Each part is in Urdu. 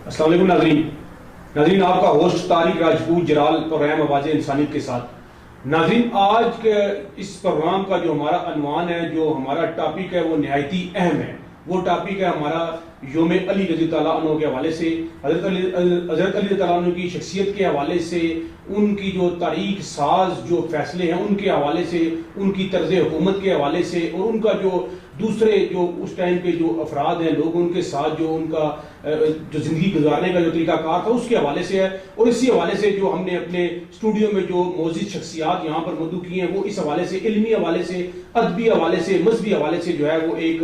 السلام علیکم ناظرین آپ کا ہوسٹ طارق راجپوت جلال پروگرام آواز انسانیت کے ساتھ۔ ناظرین آج کے اس پروگرام کا جو ہمارا عنوان ہے، جو ہمارا ٹاپک ہے، وہ نہایتی اہم ہے۔ وہ ٹاپک ہے ہمارا یوم علی رضی اللہ عنہ کے حوالے سے، حضرت علی رضی اللہ عنہ کی شخصیت کے حوالے سے، ان کی جو تاریخ ساز جو فیصلے ہیں ان کے حوالے سے، ان کی طرز حکومت کے حوالے سے، اور ان کا جو دوسرے جو اس ٹائم کے جو افراد ہیں، لوگ ان کے ساتھ جو ان کا جو زندگی گزارنے کا جو طریقہ کار تھا اس کے حوالے سے ہے۔ اور اسی حوالے سے جو ہم نے اپنے اسٹوڈیو میں جو معزز شخصیات یہاں پر مدعو کی ہیں، وہ اس حوالے سے، علمی حوالے سے، ادبی حوالے سے، مذہبی حوالے سے جو ہے وہ ایک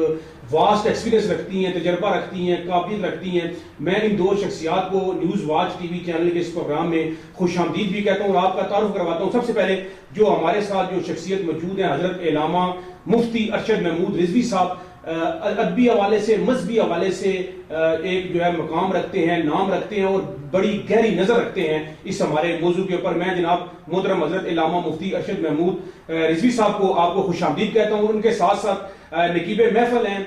واسٹ ایکسپیرینس رکھتی ہیں، تجربہ رکھتی ہیں، قابلیت رکھتی ہیں۔ میں ان دو شخصیات کو news watch T V channel کے اس پروگرام میں خوش آمدید بھی کہتا ہوں اور آپ کا تعارف کرواتا ہوں۔ سب سے پہلے جو ہمارے ساتھ جو شخصیت موجود ہیں، حضرت علامہ مفتی ارشد محمود رضوی صاحب، ادبی حوالے سے، مذہبی حوالے سے ایک جو ہے مقام رکھتے ہیں، نام رکھتے ہیں اور بڑی گہری نظر رکھتے ہیں اس ہمارے موضوع کے اوپر۔ میں جناب محترم حضرت علامہ مفتی ارشد محمود رضوی صاحب کو آپ کو خوش آمدید کہتا ہوں، اور ان کے ساتھ ساتھ نقیب محفل ہیں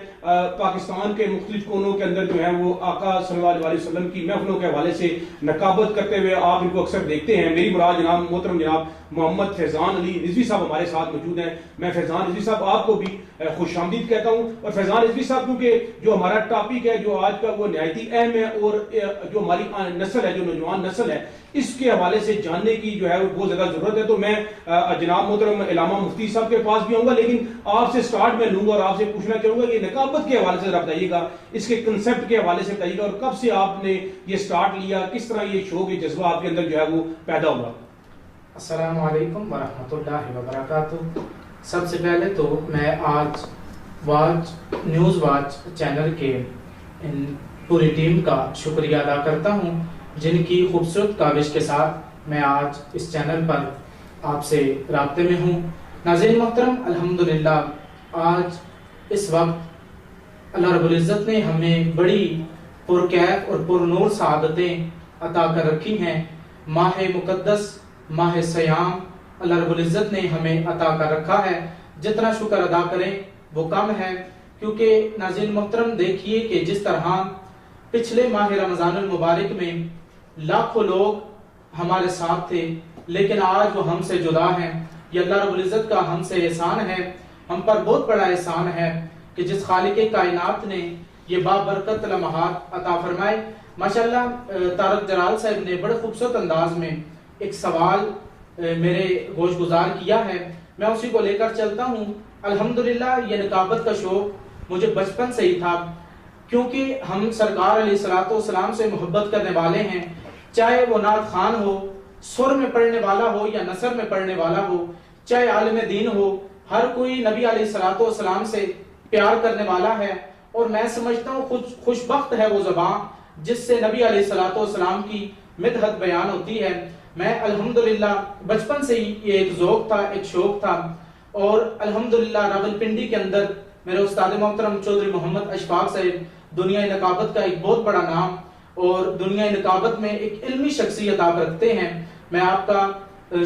پاکستان کے مختلف کونوں کے اندر جو ہیں وہ آقا صلی اللہ علیہ وسلم کی محفلوں کے حوالے سے نقابت کرتے ہوئے آپ ان کو اکثر دیکھتے ہیں۔ میری مراد جناب محترم جناب محمد فیضان علی رضوی صاحب ہمارے ساتھ موجود ہیں۔ میں فیضان رضوی صاحب آپ کو بھی خوش آمدید کہتا ہوں۔ اور فیضان رضوی صاحب کیونکہ جو ہمارا ٹاپک ہے جو آج کا وہ نہایتی اہم ہے، اور جو ہماری نسل ہے، جو نوجوان نسل ہے، اس کے حوالے سے جاننے کی جو ہے وہ بہت زیادہ ضرورت ہے، تو میں جناب محترم علامہ مفتی صاحب کے پاس بھی آؤں گا، لیکن آپ سے سٹارٹ میں لوں گا اور آپ سے پوچھنا چاہوں گا کہ نقابت کے حوالے سے ذرا بتائیے گا، اس کے کنسپٹ کے حوالے سے بتائیے گا، اور کب سے آپ نے یہ سٹارٹ لیا، کس طرح یہ شوق، یہ جذبہ آپ کے اندر جو ہے وہ پیدا ہوا؟ السلام علیکم ورحمۃ اللہ وبرکاتہ۔ سب سے پہلے تو میں آج نیوز واچ چینل کے ان پوری ٹیم کا شکریہ ادا کرتا ہوں، جن کی خوبصورت کاوش کے ساتھ میں آج اس چینل پر آپ سے رابطے میں ہوں۔ ناظرین محترم، الحمدللہ آج اس وقت اللہ رب العزت نے ہمیں بڑی پرکیف اور پرنور سعادتیں عطا کر رکھی ہیں۔ ماہ مقدس، ماہ سیام اللہ رب العزت نے ہمیں عطا کر رکھا ہے، جتنا شکر ادا کریں وہ کم ہے، کیونکہ ناظرین محترم دیکھیے کہ جس طرح پچھلے ماہ رمضان المبارک میں لاکھوں لوگ ہمارے ساتھ تھے، لیکن آج وہ ہم سے جدا ہیں۔ یہ اللہ رب العزت کا ہم سے احسان ہے، ہم پر بہت بڑا احسان ہے کہ جس خالق کائنات نے یہ بابرکت لمحات عطا فرمائے۔ ماشاءاللہ طارق جلال صاحب نے بڑے خوبصورت انداز میں ایک سوال میرے گوش گزار کیا ہے، میں اسی کو لے کر چلتا ہوں۔ الحمدللہ یہ نقابت کا شوق مجھے بچپن سے ہی تھا، کیونکہ ہم سرکار علیہ الصلوۃ والسلام سے محبت کرنے والے ہیں، چاہے وہ نعت خوان ہو، سر میں پڑھنے والا ہو یا نثر میں پڑھنے والا ہو، چاہے عالم دین ہو، ہر کوئی نبی علیہ الصلوۃ والسلام سے پیار کرنے والا ہے۔ اور میں سمجھتا ہوں خوش بخت ہے وہ زبان جس سے نبی علیہ الصلوۃ والسلام کی مدحت بیان ہوتی ہے۔ میں الحمدللہ بچپن سے ہی یہ ایک ذوق تھا، ایک شوق تھا، اور الحمدللہ راولپنڈی کے اندر میرے استاد محترم چودھری محمد اشفاق صاحب دنیا نقابت کا ایک بہت بڑا نام اور دنیا نقابت میں ایک علمی شخصیت آپ رکھتے ہیں۔ میں آپ کا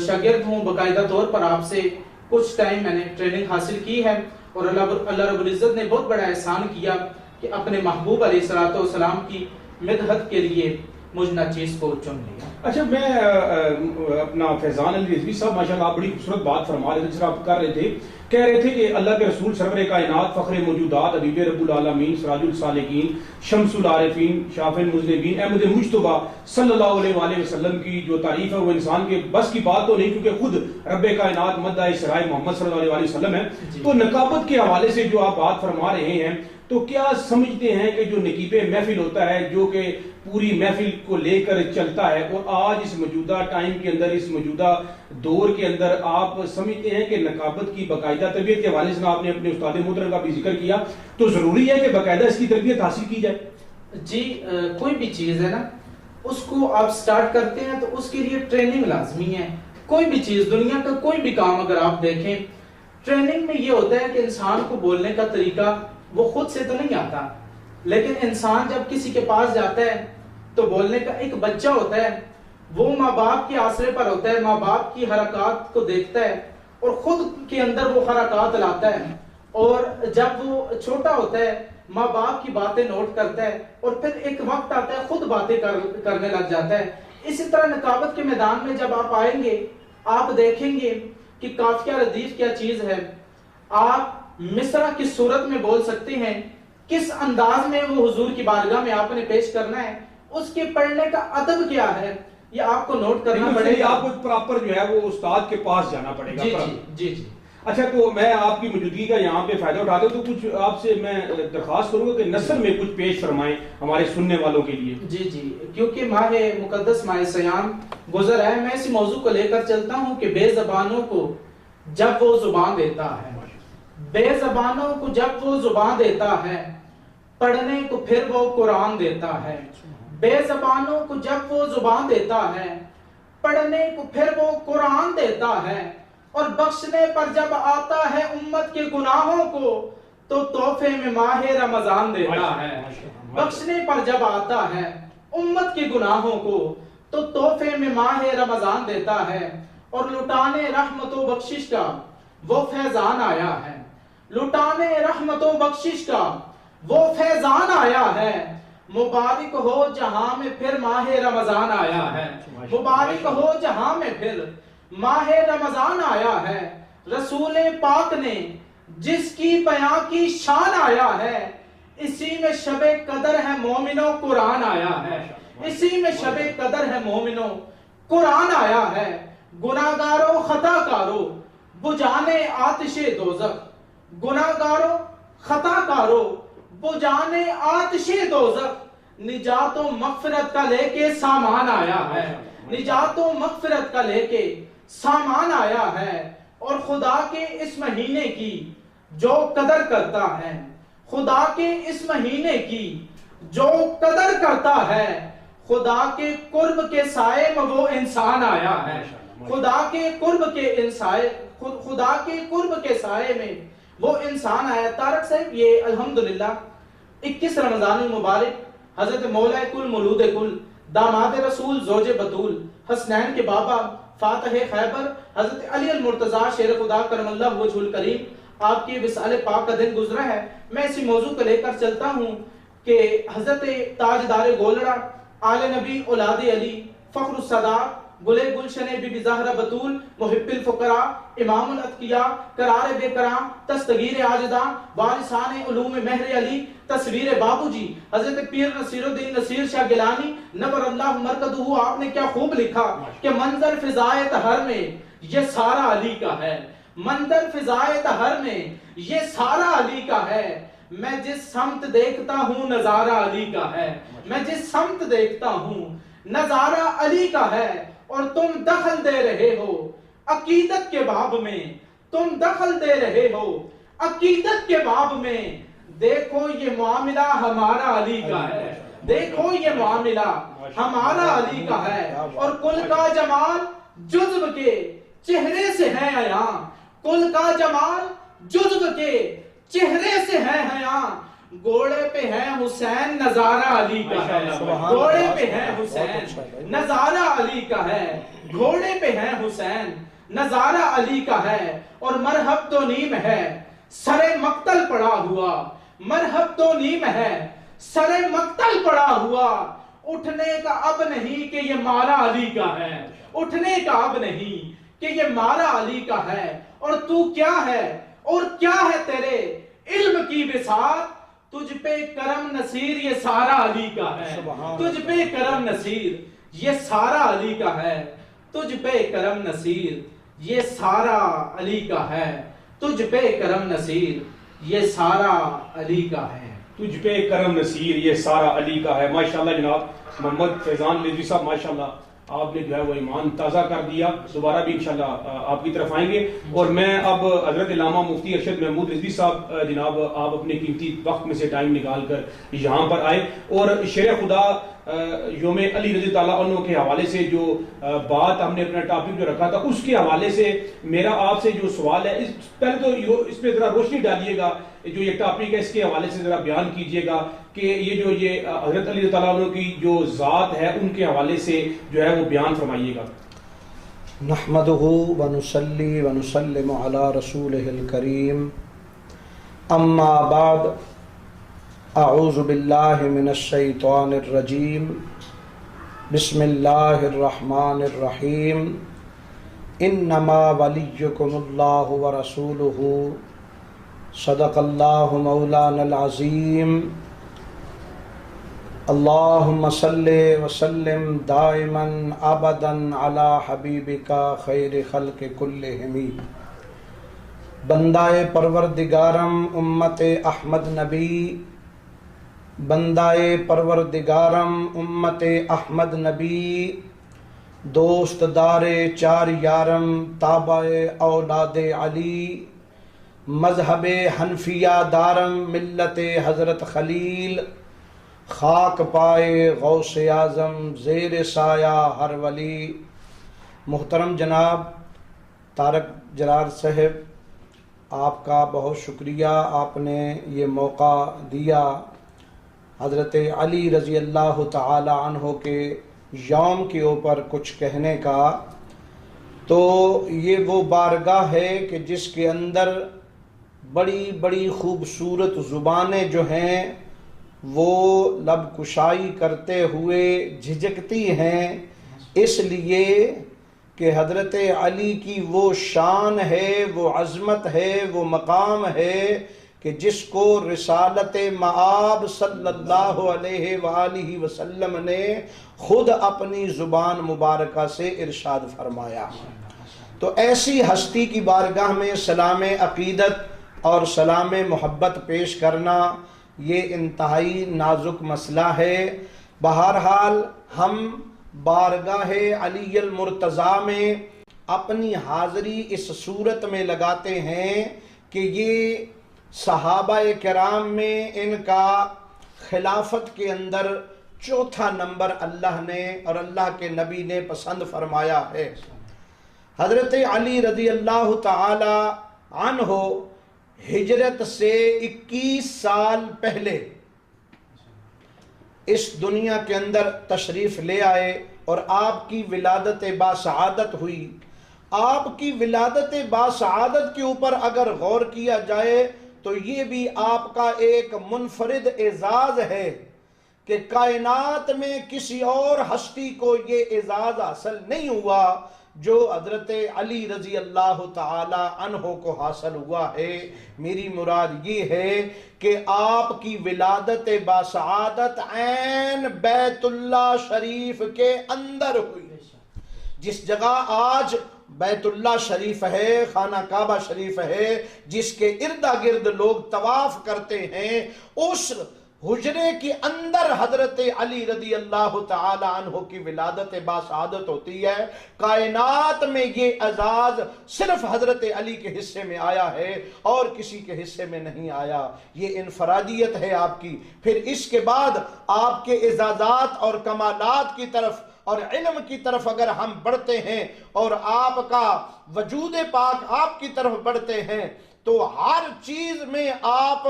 شاگرد ہوں، باقاعدہ طور پر آپ سے کچھ ٹائم میں نے ٹریننگ حاصل کی ہے، اور اللہ رب العزت نے بہت بڑا احسان کیا کہ اپنے محبوب علیہ الصلوۃ والسلام کی مدحت کے لیے مجھ ناچیز کو چن لیا۔ اچھا، میں اپنا فیضان علی رضوی صاحب ماشاءاللہ آپ بڑی خوبصورت بات فرما رہے تھے، جس آپ کر رہے تھے، کہہ رہے تھے کہ اللہ کے رسول سرور کائنات، فخر موجودات، حبیب رب العالمین، سراج السالکین، شمس العارفین، شافع المذنبین، احمد مجتبی صلی اللہ علیہ وآلہ وسلم کی جو تعریف ہے وہ انسان کے بس کی بات تو نہیں، کیونکہ خود رب کائنات مدعی سرائے محمد صلی اللہ علیہ وآلہ وسلم ہے۔ تو نقابت کے حوالے سے جو آپ بات فرما رہے ہیں، تو کیا سمجھتے ہیں کہ جو نقیب محفل ہوتا ہے، جو کہ پوری محفل کو لے کر چلتا ہے، اور آج اس موجودہ ٹائم کے اندر، اس موجودہ دور کے اندر آپ سمجھتے ہیں کہ نقابت کی باقاعدہ تربیت کے حوالے سے آپ نے اپنے استاد محترم کا بھی ذکر کیا، تو ضروری ہے کہ باقاعدہ اس کی تربیت حاصل کی جائے؟ جی، کوئی بھی چیز ہے نا، اس کو آپ سٹارٹ کرتے ہیں تو اس کے لیے ٹریننگ لازمی ہے۔ کوئی بھی چیز، دنیا کا کوئی بھی کام اگر آپ دیکھیں، ٹریننگ میں یہ ہوتا ہے کہ انسان کو بولنے کا طریقہ وہ خود سے تو نہیں آتا، لیکن انسان جب کسی کے پاس جاتا ہے تو بولنے کا، ایک بچہ ہوتا ہے وہ ماں باپ کے آسرے پر ہوتا ہے، ماں باپ کی حرکات کو دیکھتا ہے اور خود کے اندر وہ حرکات لاتا ہے، اور جب وہ چھوٹا ہوتا ہے ماں باپ کی باتیں نوٹ کرتا ہے اور پھر ایک وقت آتا ہے خود باتیں کرنے لگ جاتا ہے. اسی طرح نکابت کے میدان میں جب آپ آئیں گے آپ دیکھیں گے کہ قافیہ ردیف کیا چیز ہے. آپ مصرع کی صورت میں بول سکتے ہیں, کس انداز میں وہ حضور کی بارگاہ میں آپ نے پیش کرنا ہے, اس کے پڑھنے کا ادب کیا ہے, یہ آپ کو نوٹ کرنا پڑے گا. آپ کو پراپر جو ہے وہ استاد کے پاس جانا پڑے گا. جی. اچھا, تو میں آپ کی موجودگی کا یہاں پہ فائدہ اٹھاتا ہوں, تو کچھ آپ سے میں درخواست کروں گا کہ نثر میں کچھ پیش فرمائیں ہمارے سننے والوں کے لیے. جی, کیونکہ ماہ مقدس ماہ صیام گزر ہے, میں اسی موضوع کو لے کر چلتا ہوں کہ بے زبانوں کو جب وہ زبان دیتا ہے, بے زبانوں کو جب وہ زبان دیتا ہے, پڑھنے کو پھر وہ قرآن دیتا ہے. بے زبانوں کو جب وہ زبان دیتا ہے, پڑھنے کو پھر وہ قرآن دیتا ہے, اور بخشنے پر جب آتا ہے امت کے گناہوں کو تو تحفے میں ماہ رمضان دیتا ہے. بخشنے پر جب آتا ہے امت کے گناہوں کو تو تحفے میں ماہ رمضان دیتا ہے. اور لٹانے رحمت و بخشش کا وہ فیضان آیا ہے, لٹانے رحمت و بخشش کا وہ فیضان آیا ہے. مبارک ہو جہاں میں پھر ماہ رمضان آیا ہے, مبارک ہو جہاں میں پھر ماہ رمضان آیا ہے. رسول پاک نے جس کی بیاں کی شان آیا ہے, اسی میں شب قدر ہے مومنوں قرآن آیا ہے, اسی میں شب قدر ہے مومنوں قرآن آیا ہے. گناہگاروں خطا کاروں بجانے آتش دوزخ, گناہگاروں خطا کاروں بجانے آتش دوزخ, نجات و مغفرت کا لے کے سامان آیا ہے, نجات و مغفرت کا لے کے سامان آیا ہے. اور خدا کے اس مہینے کی جو قدر کرتا ہے, خدا کے اس مہینے کی جو قدر کرتا ہے, خدا کے قرب کے سائے میں وہ انسان آیا ہے, خدا کے قرب کے خدا کے قرب کے سائے میں وہ انسان آیا. طارق صاحب, یہ الحمدللہ 21 رمضان المبارک حضرت مولا کل مولود کل داماد رسول زوج بطول حسنین کے بابا فاتح خیبر حضرت علی المرتضیٰ شیر خدا کرم اللہ وجہ الکریم آپ کی وصال پاک کا دن گزرا ہے. میں اسی موضوع کو لے کر چلتا ہوں کہ حضرت تاجدار گولڑا آل نبی اولاد علی فخر الصداق گلے گلشن بی بی زہرہ بطول محب الفقراء امام الاتقیاء قرار بے کرام تستگیر عاجزاں وارثان علوم مہر علی تصویر بابو جی حضرت پیر نصیر الدین نصیر شاہ گیلانی نور اللہ مرکزہ. آپ نے کیا خوب لکھا کہ منظر فضائے طہر میں یہ سارا علی کا ہے, منظر فضائے طہر میں یہ سارا علی کا ہے. میں جس سمت دیکھتا ہوں نظارہ علی کا ہے, میں جس سمت دیکھتا ہوں نظارہ علی کا ہے. اور تم دخل دے رہے ہو عقیدت کے باب میں, تم دخل دے رہے ہو عقیدت کے باب میں. دیکھو یہ معاملہ ہمارا علی کا ہے, دیکھو یہ معاملہ ہمارا علی کا ہے. اور کل کا جمال جزو کے چہرے سے ہے عیاں, کل کا جمال جزو کے چہرے سے ہے عیاں. گھوڑے پہ ہے حسین نظارہ علی کا ہے, گھوڑے پہ ہے حسین نظارہ علی کا ہے, گھوڑے پہ ہے حسین نظارہ علی کا ہے. اور مرحب تو نیم ہے سر مقتل پڑا ہوا, مرحب تو نیم ہے سر مقتل پڑا ہوا. اٹھنے کا اب نہیں کہ یہ مارا علی کا ہے, اٹھنے کا اب نہیں کہ یہ مارا علی کا ہے. اور تو کیا ہے اور کیا ہے تیرے علم کی بساط, تجھ پہ کرم نصیر یہ سارا علی کا ہے, تجھ پہ کرم نصیر یہ سارا علی کا ہے, تجھ پہ کرم نصیر یہ سارا علی کا ہے, تجھ پہ کرم نصیر یہ سارا علی کا ہے, تجھ پہ کرم نصیر یہ سارا علی کا ہے. ماشاءاللہ جناب محمد فیضان رضوی صاحب, ماشاءاللہ آپ نے جو ہے وہ ایمان تازہ کر دیا. دوبارہ بھی انشاءاللہ آپ کی طرف آئیں گے. اور میں اب حضرت علامہ مفتی ارشد محمود رضوی صاحب, جناب آپ اپنے قیمتی وقت میں سے ٹائم نکال کر یہاں پر آئے اور شیر خدا یوم علی رضی اللہ عنہ کے حوالے سے جو بات ہم نے اپنا ٹاپک جو رکھا تھا اس کے حوالے سے میرا آپ سے جو سوال ہے, پہلے تو اس پہ ذرا روشنی ڈالیے گا, جو یہ ٹاپک ہے اس کے حوالے سے ذرا بیان کیجئے گا کہ یہ جو یہ حضرت علی رضی اللہ عنہ کی جو ذات ہے ان کے حوالے سے جو ہے وہ بیان فرمائیے گا. نحمدہ ونصلی ونسلم علی رسولہ الکریم, اما بعد اعوذ باللہ من الشیطان الرجیم بسم اللہ الرحمن الرحیم انما ولیکم اللہ ورسولہ صدق اللہ مولانا العظیم اللہم صلی وسلم دائما ابدا علی حبیبک خیر خلق کلہم بندہ پروردگارم امت احمد نبی بندہ پروردگارم امت احمد نبی دوست دار چار یارم تابع اولاد علی مذہب حنفیہ دارم ملت حضرت خلیل خاک پائے غوث اعظم زیر سایہ ہر ولی۔ محترم جناب طارق جرار صاحب، آپ کا بہت شکریہ، آپ نے یہ موقع دیا حضرت علی رضی اللہ تعالی عنہ کے یوم کے اوپر کچھ کہنے کا۔ تو یہ وہ بارگاہ ہے کہ جس کے اندر بڑی بڑی خوبصورت زبانیں جو ہیں وہ لب کشائی کرتے ہوئے جھجکتی ہیں، اس لیے کہ حضرت علی کی وہ شان ہے، وہ عظمت ہے، وہ مقام ہے کہ جس کو رسالت مآب صلی اللہ علیہ وآلہ وسلم نے خود اپنی زبان مبارکہ سے ارشاد فرمایا۔ تو ایسی ہستی کی بارگاہ میں سلام عقیدت اور سلام محبت پیش کرنا یہ انتہائی نازک مسئلہ ہے۔ بہرحال ہم بارگاہ علی المرتضیٰ میں اپنی حاضری اس صورت میں لگاتے ہیں کہ یہ صحابہ کرام میں ان کا خلافت کے اندر چوتھا نمبر اللہ نے اور اللہ کے نبی نے پسند فرمایا ہے۔ حضرت علی رضی اللہ تعالی عنہ ہجرت سے 21 سال پہلے اس دنیا کے اندر تشریف لے آئے اور آپ کی ولادت باسعادت ہوئی۔ آپ کی ولادت باسعادت کے اوپر اگر غور کیا جائے تو یہ بھی آپ کا ایک منفرد اعزاز ہے کہ کائنات میں کسی اور ہستی کو یہ اعزاز حاصل نہیں ہوا جو حضرت علی رضی اللہ تعالی عنہ کو حاصل ہوا ہے۔ میری مراد یہ ہے کہ آپ کی ولادت باسعادت عین بیت اللہ شریف کے اندر ہوئی۔ جس جگہ آج بیت اللہ شریف ہے، خانہ کعبہ شریف ہے، جس کے ارد گرد لوگ طواف کرتے ہیں، اس حجرے کے اندر حضرت علی رضی اللہ تعالی عنہ کی ولادت باسعادت ہوتی ہے۔ کائنات میں یہ اعزاز صرف حضرت علی کے حصے میں آیا ہے اور کسی کے حصے میں نہیں آیا۔ یہ انفرادیت ہے آپ کی۔ پھر اس کے بعد آپ کے اعزازات اور کمالات کی طرف اور علم کی طرف اگر ہم بڑھتے ہیں اور آپ کا وجود پاک آپ کی طرف بڑھتے ہیں تو ہر چیز میں آپ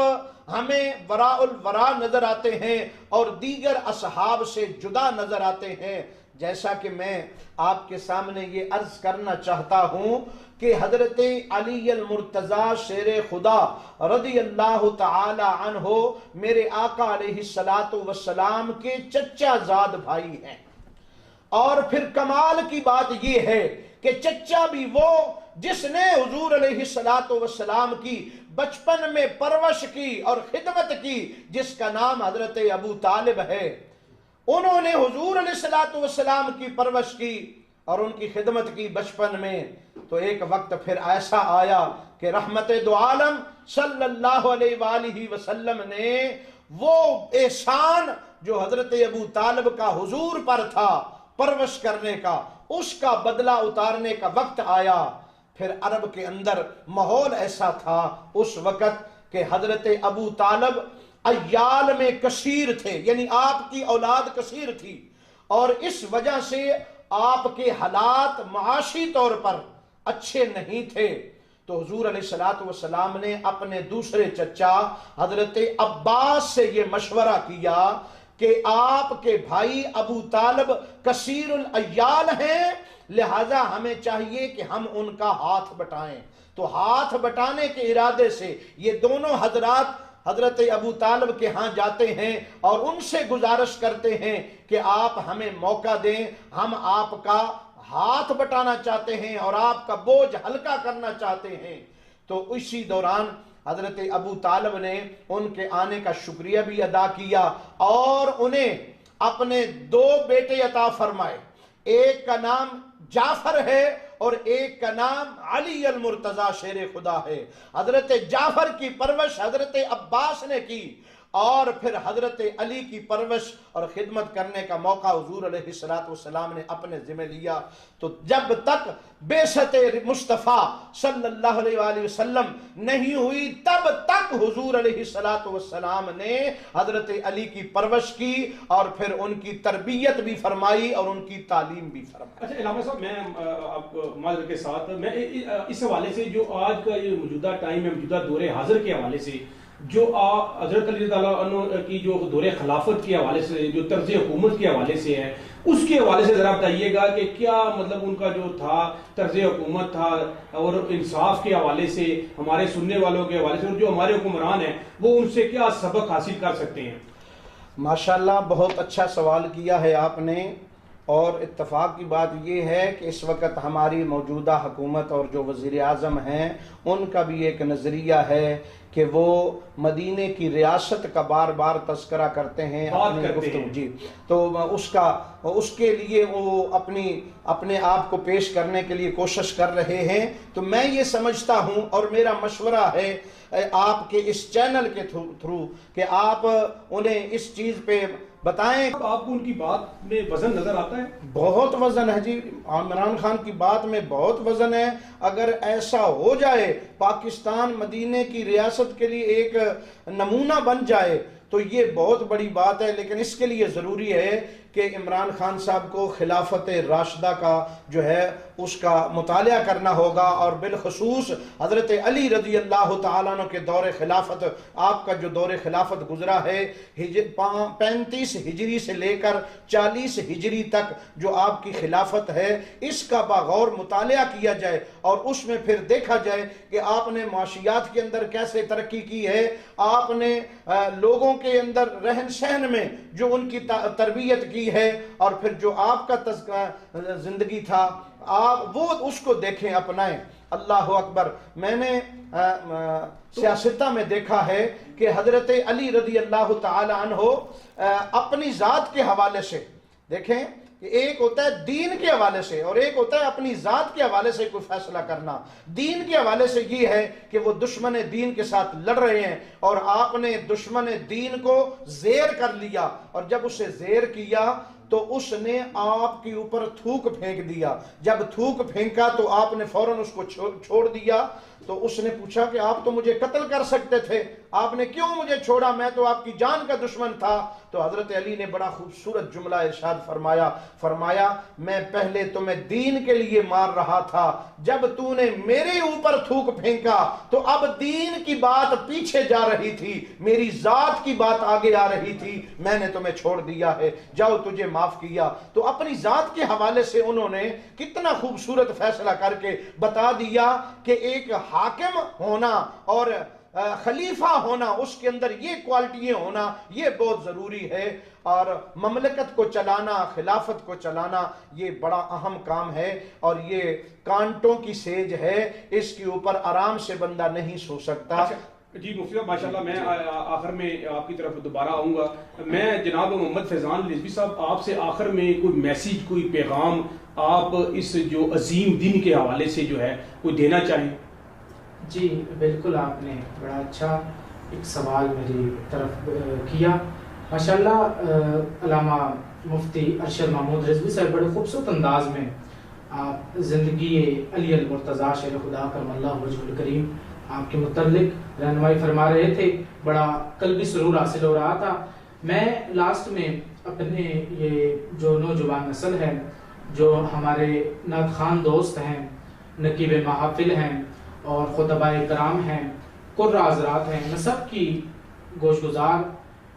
ہمیں وراء الورا نظر آتے ہیں اور دیگر اصحاب سے جدا نظر آتے ہیں۔ جیسا کہ میں آپ کے سامنے یہ عرض کرنا چاہتا ہوں کہ حضرت علی المرتضیٰ شیر خدا رضی اللہ تعالی عنہ میرے آقا علیہ السلام کے چچا زاد بھائی ہیں۔ اور پھر کمال کی بات یہ ہے کہ چچا بھی وہ جس نے حضور علیہ السلام کی بچپن میں پرورش کی اور خدمت کی، جس کا نام حضرت ابو طالب ہے۔ انہوں نے حضور علیہ السلام کی پرورش کی اور ان کی خدمت کی بچپن میں۔ تو ایک وقت پھر ایسا آیا کہ رحمت دو عالم صلی اللہ علیہ وآلہ وسلم نے وہ احسان جو حضرت ابو طالب کا حضور پر تھا پرورش کرنے کا، اس کا بدلہ اتارنے کا وقت آیا۔ پھر عرب کے اندر ماحول ایسا تھا اس وقت کہ حضرت ابو طالب عیال میں کثیر تھے، یعنی آپ کی اولاد کثیر تھی، اور اس وجہ سے آپ کے حالات معاشی طور پر اچھے نہیں تھے۔ تو حضور علیہ السلام نے اپنے دوسرے چچا حضرت عباس سے یہ مشورہ کیا کہ آپ کے بھائی ابو طالب کثیر العیال ہیں، لہذا ہمیں چاہیے کہ ہم ان کا ہاتھ بٹائیں۔ تو ہاتھ بٹانے کے ارادے سے یہ دونوں حضرات حضرت ابو طالب کے ہاں جاتے ہیں اور ان سے گزارش کرتے ہیں کہ آپ ہمیں موقع دیں، ہم آپ کا ہاتھ بٹانا چاہتے ہیں اور آپ کا بوجھ ہلکا کرنا چاہتے ہیں۔ تو اسی دوران حضرت ابو طالب نے ان کے آنے کا شکریہ بھی ادا کیا اور انہیں اپنے 2 بیٹے عطا فرمائے، ایک کا نام جعفر ہے اور ایک کا نام علی المرتضی شیر خدا ہے۔ حضرت جعفر کی پرورش حضرت عباس نے کی اور پھر حضرت علی کی پرورش اور خدمت کرنے کا موقع حضور علیہ السلام نے اپنے ذمہ لیا۔ تو جب تک بعثت مصطفیٰ صلی اللہ علیہ وآلہ وسلم نہیں ہوئی تب تک حضور علیہ السلام نے حضرت علی کی پرورش کی اور پھر ان کی تربیت بھی فرمائی اور ان کی تعلیم بھی فرمائی۔ اچھا علامہ صاحب، میں آپ معذرت کے ساتھ میں اس حوالے سے جو آج کا یہ موجودہ ٹائم ہے، موجودہ دور حاضر کے حوالے سے جو حضرت علی تعالیٰ عنہ کی جو دور خلافت کے حوالے سے، جو طرز حکومت کے حوالے سے ہے، اس کے حوالے سے ذرا بتائیے گا کہ کیا مطلب ان کا جو تھا طرز حکومت تھا اور انصاف کے حوالے سے، ہمارے سننے والوں کے حوالے سے، اور جو ہمارے حکمران ہیں وہ ان سے کیا سبق حاصل کر سکتے ہیں؟ ماشاءاللہ بہت اچھا سوال کیا ہے آپ نے، اور اتفاق کی بات یہ ہے کہ اس وقت ہماری موجودہ حکومت اور جو وزیر اعظم ہیں ان کا بھی ایک نظریہ ہے کہ وہ مدینے کی ریاست کا بار بار تذکرہ کرتے ہیں اپنی گفتگو جی، تو اس کے لیے وہ اپنے آپ کو پیش کرنے کے لیے کوشش کر رہے ہیں۔ تو میں یہ سمجھتا ہوں اور میرا مشورہ ہے آپ کے اس چینل کے تھرو کہ آپ انہیں اس چیز پہ بتائیں۔ آپ کو ان کی بات میں وزن نظر آتا ہے؟ بہت وزن ہے جی، عمران خان کی بات میں بہت وزن ہے۔ اگر ایسا ہو جائے پاکستان مدینے کی ریاست کے لیے ایک نمونہ بن جائے تو یہ بہت بڑی بات ہے، لیکن اس کے لیے ضروری ہے کہ عمران خان صاحب کو خلافت راشدہ کا جو ہے اس کا مطالعہ کرنا ہوگا، اور بالخصوص حضرت علی رضی اللہ تعالیٰ عنہ کے دور خلافت، آپ کا جو دور خلافت گزرا ہے 35 ہجری سے لے کر 40 ہجری تک جو آپ کی خلافت ہے، اس کا بغور مطالعہ کیا جائے اور اس میں پھر دیکھا جائے کہ آپ نے معاشیات کے اندر کیسے ترقی کی ہے، آپ نے لوگوں کے اندر رہن سہن میں جو ان کی تربیت کی ہے، اور پھر جو آپ کا زندگی تھا آپ وہ اس کو دیکھیں، اپنائیں۔ اللہ اکبر۔ میں نے سیاستہ میں دیکھا ہے کہ حضرت علی رضی اللہ تعالی عنہ اپنی ذات کے حوالے سے، دیکھیں کہ ایک ہوتا ہے دین کے حوالے سے اور ایک ہوتا ہے اپنی ذات کے حوالے سے کوئی فیصلہ کرنا۔ دین کے حوالے سے یہ ہے کہ وہ دشمن دین کے ساتھ لڑ رہے ہیں اور آپ نے دشمن دین کو زیر کر لیا، اور جب اسے زیر کیا تو اس نے آپ کے اوپر تھوک پھینک دیا۔ جب تھوک پھینکا تو آپ نے فوراً اس کو چھوڑ دیا۔ تو اس نے پوچھا کہ آپ تو مجھے قتل کر سکتے تھے، آپ نے کیوں مجھے چھوڑا، میں تو آپ کی جان کا دشمن تھا۔ تو حضرت علی نے بڑا خوبصورت جملہ ارشاد فرمایا میں پہلے تمہیں دین کے لیے مار رہا تھا، جب تو نے میرے اوپر تھوک پھینکا تو اب دین کی بات پیچھے جا رہی تھی، میری ذات کی بات آگے آ رہی تھی، میں نے تمہیں چھوڑ دیا ہے، جاؤ تجھے معاف کیا۔ تو اپنی ذات کے حوالے سے انہوں نے کتنا خوبصورت فیصلہ کر کے بتا دیا کہ ایک حاکم ہونا اور خلیفہ ہونا، اس کے اندر یہ کوالٹیاں ہونا یہ بہت ضروری ہے، اور مملکت کو چلانا، خلافت کو چلانا یہ بڑا اہم کام ہے، اور یہ کانٹوں کی سیج ہے، اس کے اوپر آرام سے بندہ نہیں سو سکتا۔ جی مفتی صاحب ماشاءاللہ، میں آخر میں آپ کی طرف دوبارہ آؤں گا۔ میں جناب محمد فیضان رضوی صاحب آپ سے آخر میں کوئی میسیج، کوئی پیغام آپ اس جو عظیم دن کے حوالے سے جو ہے کوئی دینا چاہیں؟ جی بالکل، آپ نے بڑا اچھا ایک سوال میری طرف کیا۔ ماشاءاللہ علامہ مفتی ارشد محمود رضوی صاحب بڑے خوبصورت انداز میں آپ زندگی علی المرتضی شیر خدا کرم اللہ وجہ الکریم آپ کے متعلق رہنمائی فرما رہے تھے، بڑا قلبی سرور حاصل ہو رہا تھا۔ میں لاسٹ میں اپنے یہ جو نوجوان نسل ہے، جو ہمارے نعت خوان دوست ہیں، نقیب محافل ہیں اور خطباء کرام ہیں، قرہ حضرات ہیں، میں سب کی گوش گزار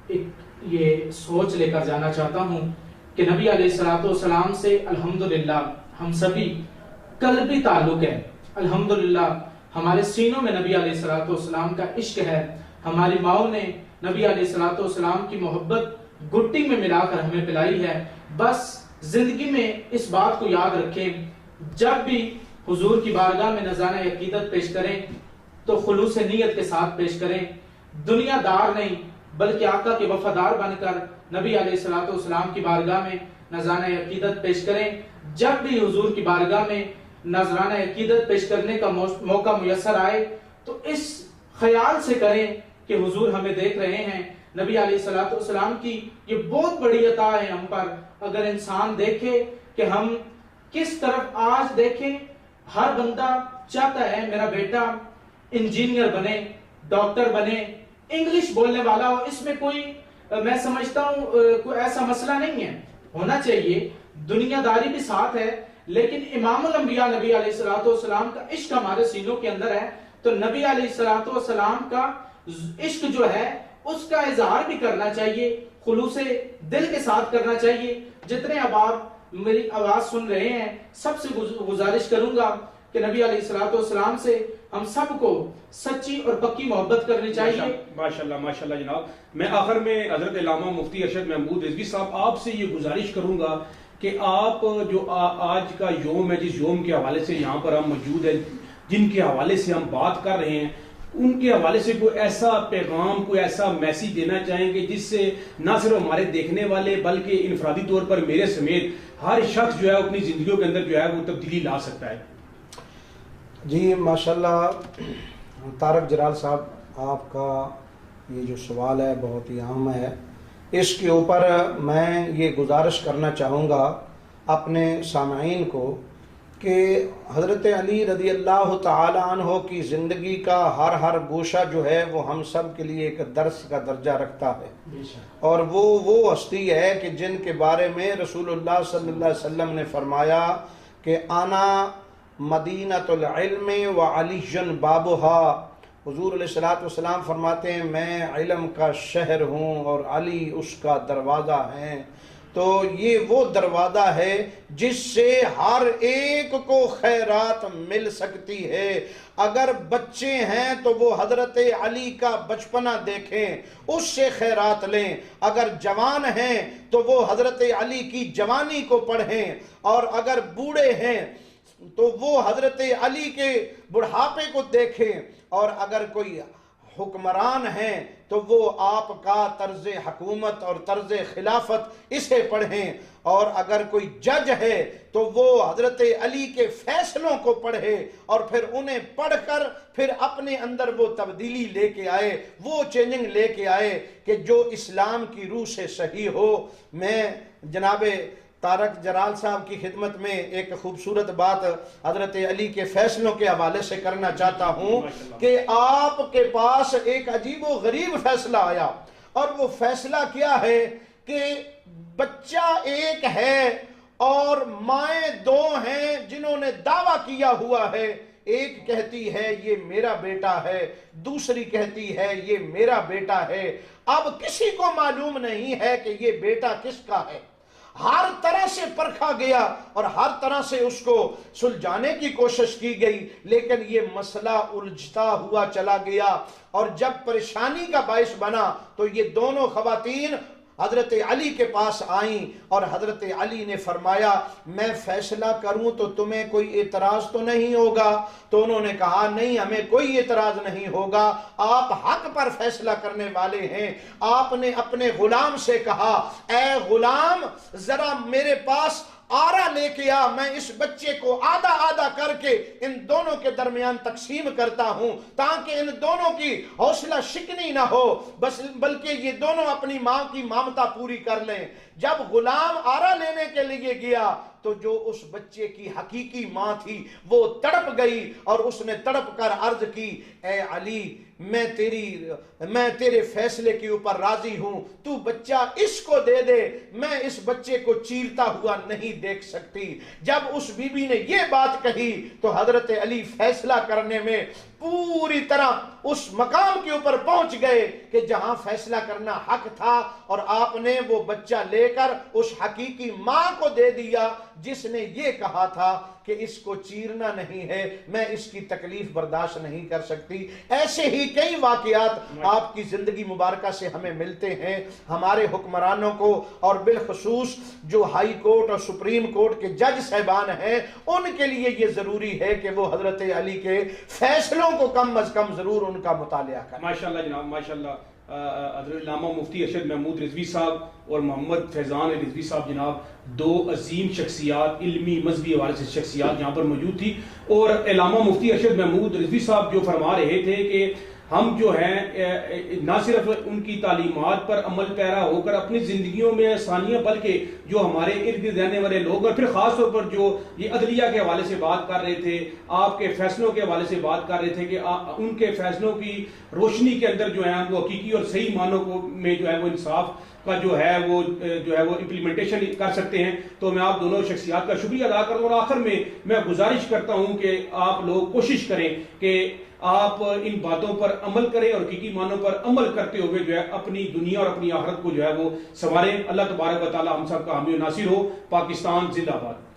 ایک یہ سوچ لے کر جانا چاہتا ہوں کہ نبی علیہ السلام سے الحمدللہ ہم سبھی قلبی تعلق ہے، الحمدللہ ہمارے سینوں میں نبی علیہ السلام کا عشق ہے، ہماری ماؤں نے نبی علیہ السلام کی محبت گٹی میں ملا کر ہمیں پلائی ہے. بس زندگی میں اس بات کو یاد رکھیں، جب بھی حضور کی بارگاہ میں نذرانہ عقیدت پیش کریں تو خلوص نیت کے ساتھ پیش کریں، دنیا دار نہیں بلکہ آقا کے وفادار بن کر نبی علیہ السلام کی بارگاہ میں نذرانہ عقیدت پیش کریں. جب بھی حضور کی بارگاہ میں نذرانہ عقیدت پیش کرنے کا موقع میسر آئے تو اس خیال سے کریں کہ حضور ہمیں دیکھ رہے ہیں. نبی علیہ السلام کی یہ بہت بڑی عطا ہے ہم پر. اگر انسان دیکھے کہ ہم کس طرف آج دیکھیں، ہر بندہ چاہتا ہے میرا بیٹا انجینئر بنے، ڈاکٹر بنے، انگلش بولنے والا ہو. اس میں کوئی میں سمجھتا ہوں کوئی ایسا مسئلہ نہیں ہے، ہونا چاہیے، دنیا داری بھی ساتھ ہے، لیکن امام الانبیاء نبی علیہ السلام کا عشق ہمارے سینوں کے اندر ہے تو نبی علیہ السلام کا عشق جو ہے اس کا اظہار بھی کرنا چاہیے، خلوص دل کے ساتھ کرنا چاہیے. جتنے اب آپ میری آواز سن رہے ہیں سب سے گزارش کروں گا کہ نبی علیہ السلام سے ہم سب کو سچی اور پکی محبت کرنی چاہیے. ماشاءاللہ جناب. میں آخر میں حضرت علامہ مفتی ارشد محمود رضوی صاحب آپ سے یہ گزارش کروں گا کہ آپ جو آج کا یوم ہے، جس یوم کے حوالے سے یہاں پر ہم موجود ہیں، جن کے حوالے سے ہم بات کر رہے ہیں، ان کے حوالے سے کوئی ایسا پیغام، کوئی ایسا میسیج دینا چاہیں گے جس سے نہ صرف ہمارے دیکھنے والے بلکہ انفرادی طور پر میرے سمیت ہر شخص جو ہے اپنی زندگیوں کے اندر جو ہے وہ تبدیلی لا سکتا ہے. جی ماشاءاللہ طارق جلال صاحب، آپ کا یہ جو سوال ہے بہت ہی اہم ہے. اس کے اوپر میں یہ گزارش کرنا چاہوں گا اپنے سامعین کو کہ حضرت علی رضی اللہ تعالی عنہ کی زندگی کا ہر گوشہ جو ہے وہ ہم سب کے لیے ایک درس کا درجہ رکھتا ہے، اور وہ ہستی ہے کہ جن کے بارے میں رسول اللہ صلی اللہ علیہ وسلم نے فرمایا کہ انا مدینۃ العلم وعلی بابھا. حضور علیہ السلام فرماتے ہیں میں علم کا شہر ہوں اور علی اس کا دروازہ ہیں. تو یہ وہ دروازہ ہے جس سے ہر ایک کو خیرات مل سکتی ہے. اگر بچے ہیں تو وہ حضرت علی کا بچپنا دیکھیں، اس سے خیرات لیں. اگر جوان ہیں تو وہ حضرت علی کی جوانی کو پڑھیں، اور اگر بوڑھے ہیں تو وہ حضرت علی کے بڑھاپے کو دیکھیں، اور اگر کوئی حکمران ہیں تو وہ آپ کا طرز حکومت اور طرز خلافت اسے پڑھیں، اور اگر کوئی جج ہے تو وہ حضرت علی کے فیصلوں کو پڑھے اور پھر انہیں پڑھ کر پھر اپنے اندر وہ تبدیلی لے کے آئے، وہ چینجنگ لے کے آئے کہ جو اسلام کی روح سے صحیح ہو. میں جناب طارق جلال صاحب کی خدمت میں ایک خوبصورت بات حضرت علی کے فیصلوں کے حوالے سے کرنا چاہتا ہوں کہ آپ کے پاس ایک عجیب و غریب فیصلہ آیا، اور وہ فیصلہ کیا ہے کہ بچہ ایک ہے اور مائیں دو ہیں جنہوں نے دعویٰ کیا ہوا ہے. ایک کہتی ہے یہ میرا بیٹا ہے، دوسری کہتی ہے یہ میرا بیٹا ہے. اب کسی کو معلوم نہیں ہے کہ یہ بیٹا کس کا ہے. ہر طرح سے پرکھا گیا اور ہر طرح سے اس کو سلجھانے کی کوشش کی گئی، لیکن یہ مسئلہ الجھتا ہوا چلا گیا. اور جب پریشانی کا باعث بنا تو یہ دونوں خواتین حضرت علی کے پاس آئیں، اور حضرت علی نے فرمایا میں فیصلہ کروں تو تمہیں کوئی اعتراض تو نہیں ہوگا؟ تو انہوں نے کہا نہیں، ہمیں کوئی اعتراض نہیں ہوگا، آپ حق پر فیصلہ کرنے والے ہیں. آپ نے اپنے غلام سے کہا اے غلام ذرا میرے پاس آرا لے کے آ، میں اس بچے کو آدھا آدھا کر کے ان دونوں کے درمیان تقسیم کرتا ہوں تاکہ ان دونوں کی حوصلہ شکنی نہ ہو، بلکہ یہ دونوں اپنی ماں کی مامتا پوری کر لیں. جب غلام آرا لینے کے لیے گیا تو جو اس بچے کی حقیقی ماں تھی وہ تڑپ گئی، اور اس نے تڑپ کر عرض کی اے علی میں تیرے فیصلے کے اوپر راضی ہوں، تو بچہ اس کو دے دے، میں اس بچے کو چیرتا ہوا نہیں دیکھ سکتی. جب اس بی بی نے یہ بات کہی تو حضرت علی فیصلہ کرنے میں پوری طرح اس مقام کے اوپر پہنچ گئے کہ جہاں فیصلہ کرنا حق تھا، اور آپ نے وہ بچہ لے کر اس حقیقی ماں کو دے دیا جس نے یہ کہا تھا کہ اس کو چیرنا نہیں ہے، میں اس کی تکلیف برداشت نہیں کر سکتی۔ ایسے ہی کئی واقعات آپ کی زندگی مبارکہ سے ہمیں ملتے ہیں۔ ہمارے حکمرانوں کو اور بالخصوص جو ہائی کورٹ اور سپریم کورٹ کے جج صاحبان ہیں، ان کے لیے یہ ضروری ہے کہ وہ حضرت علی کے فیصلوں کو کم از کم ضرور ان کا مطالعہ کریں۔ ماشاءاللہ جناب، ماشاءاللہ۔ حضرت علامہ مفتی ارشد محمود رضوی صاحب اور محمد فیضان رضوی صاحب جناب دو عظیم شخصیات، علمی مذہبی حوالے سے شخصیات یہاں پر موجود تھی، اور علامہ مفتی ارشد محمود رضوی صاحب جو فرما رہے تھے کہ ہم جو ہیں نہ صرف ان کی تعلیمات پر عمل پیرا ہو کر اپنی زندگیوں میں آسانیاں، بلکہ جو ہمارے ارد گرد رہنے والے لوگ، اور پھر خاص طور پر جو یہ عدلیہ کے حوالے سے بات کر رہے تھے، آپ کے فیصلوں کے حوالے سے بات کر رہے تھے کہ ان کے فیصلوں کی روشنی کے اندر جو ہے وہ حقیقی اور صحیح معنوں کو میں جو ہے وہ انصاف کا جو ہے وہ امپلیمنٹیشن کر سکتے ہیں۔ تو میں آپ دونوں شخصیات کا شکریہ ادا کرتا ہوں، اور آخر میں گزارش کرتا ہوں کہ آپ لوگ کوشش کریں کہ آپ ان باتوں پر عمل کریں اور حقیقی معنوں پر عمل کرتے ہوئے جو ہے اپنی دنیا اور اپنی آخرت کو جو ہے وہ سنواریں۔ اللہ تبارک و تعالی ہم سب کا حامی و ناصر ہو۔ پاکستان زندہ باد۔